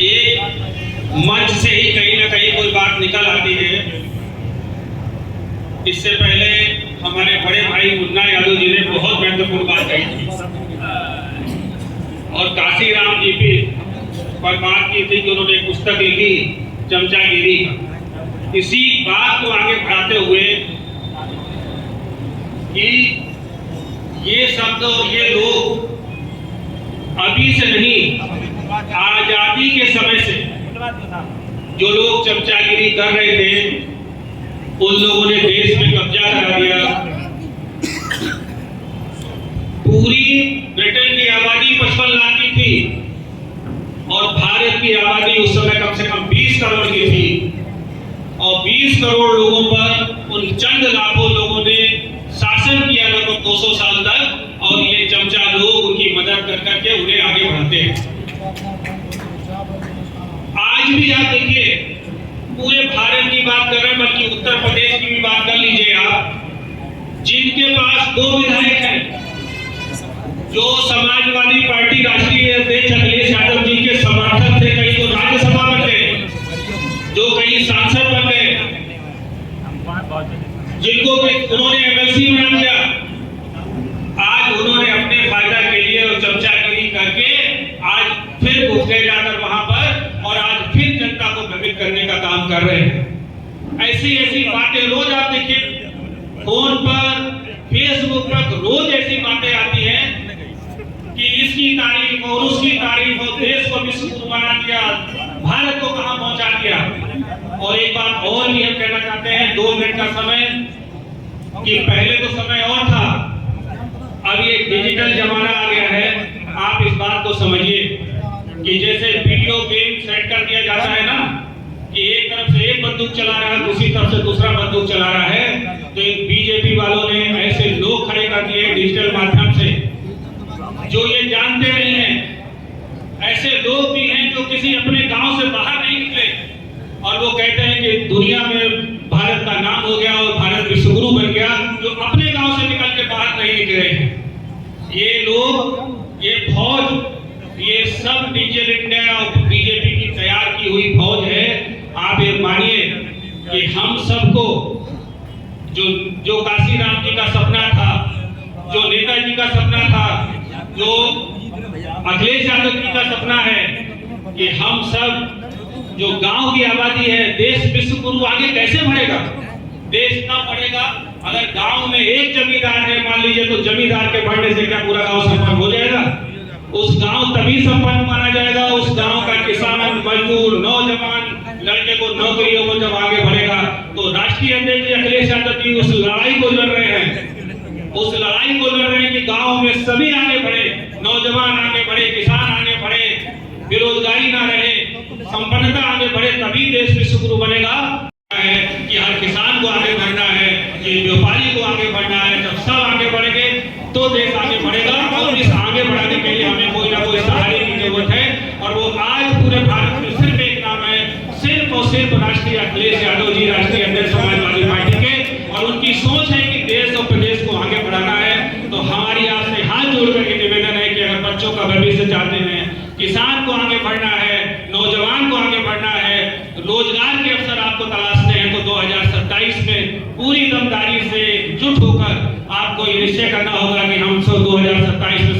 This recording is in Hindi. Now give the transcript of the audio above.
एक मंच से ही कहीं ना कहीं कोई बात निकल आती है। इससे पहले हमारे बड़े भाई मुन्ना यादव जी ने बहुत महत्वपूर्ण बात कही थी और काशीराम जी भी पर बात की थी कि उन्होंने एक पुस्तक लिखी चमचागिरी। इसी बात को आगे बढ़ाते हुए कि ये शब्द और ये लोग अभी से नहीं, आजादी के समय से जो लोग चमचागिरी कर रहे थे उन लोगों ने देश में कब्जा करा दिया। पूरी ब्रिटेन की आबादी 55 लाख की थी और भारत की आबादी उस समय कम से कम 20 करोड़ की थी और 20 करोड़ लोगों पर उन चंद लाखों लोगों ने शासन किया लगभग 200 साल तक और ये चमचा लोग उनकी मदद कर करके उन्हें आगे बढ़ाते हैं। आज भी आप देखिए, पूरे भारत की बात कर रहे हैं, बल्कि उत्तर प्रदेश की भी बात कर लीजिए आप, जिनके पास 2 विधायक हैं जो समाजवादी पार्टी राष्ट्रीय अध्यक्ष अखिलेश यादव जी के समर्थक थे, कई तो राज्यसभा में गए, जो कई सांसद बन गए, जिनको उन्होंने एमएलसी बना दिया। आज उन्होंने अपने फायदा के लिए और चमचागिरी करके आज फिर घुस गए जाकर वहां पर और आज फिर जनता को भ्रमित करने का काम कर रहे हैं। ऐसी ऐसी बातें रोज आप देखिए फोन पर, फेसबुक पर रोज ऐसी बातें आती हैं कि इसकी तारीफ और उसकी तारीफ और देश को विश्व बना दिया, भारत को कहां पहुंचा दिया। और एक बात और भी हम कहना चाहते हैं, 2 मिनट का समय, कि पहले तो समय और था, अब ये डिजिटल जमाना आ गया है। आप इस बात को समझिए कि जैसे वीडियो गेम सेट कर दिया जाता है ना, कि एक तरफ से एक बंदूक चला रहा है, दूसरी तरफ से दूसरा बंदूक चला रहा है, तो एक बीजेपी वालों ने ऐसे लोग खड़े कर दिए डिजिटल माध्यम से जो ये जानते नहीं हैं। ऐसे लोग भी हैं जो किसी अपने गांव से बाहर नहीं निकले और वो कहते हैं कि दुनिया में भारत का नाम हो गया और भारत विश्वगुरु बन गया, जो अपने गांव से निकल के बाहर नहीं निकले हैं। ये लोग, ये फौज, ये सब डिजिटल इंडिया और बीजेपी की तैयार की हुई फौज है। आप ये मानिए कि हम सबको जो काशीराम जी का सपना था, जो नेताजी का सपना था, जो अखिलेश यादव जी का सपना है कि हम सब जो गांव की आबादी है, देश विश्व गुरु आगे कैसे बढ़ेगा? देश कब बढ़ेगा? अगर गांव में एक जमींदार है मान लीजिए, तो जमींदार के बढ़ने से क्या पूरा गांव संपन्न हो जाएगा? उस गांव तभी संपन्न माना जाएगा उस गांव का किसान, मजदूर, नौजवान लड़के को नौकरियों को जब आगे बढ़ेगा। तो राष्ट्रीय अध्यक्ष अखिलेश यादव जी उस लड़ाई को लड़ रहे हैं, उस लड़ाई को लड़ रहे हैं कि गांव में सभी आगे बढ़े, नौजवान आगे बढ़े, किसान आगे बढ़े, बेरोजगारी ना रहे, संपन्नता आगे बढ़े, तभी देश विश्व गुरु बनेगा। है कि हर किसान को आगे बढ़ना है, कि व्यापारी को आगे बढ़ना है। जब सब आगे बढ़ेंगे तो देश आगे बढ़ेगा और इस आगे बढ़ाने के लिए हमें कोई ना कोई सहारे की जरूरत है और वो आज पूरे भारत में सिर्फ एक नाम है, सिर्फ और सिर्फ राष्ट्रीय अखिलेश यादव जी, राष्ट्रीय अध्यक्ष समाजवादी पार्टी के। और उनकी सोच है कि देश और प्रदेश को आगे बढ़ाना है। तो हमारी आपसे हाथ जोड़ करके निवेदन है कि अगर बच्चों का भविष्य चाहते हैं, किसान को आगे बढ़ना है, नौजवान को आगे बढ़ना है, रोजगार के अवसर आपको तलाशने हैं, तो 2027 में पूरी दमदारी से जुट होकर आपको ये निश्चय करना होगा कि हम सब 2027 में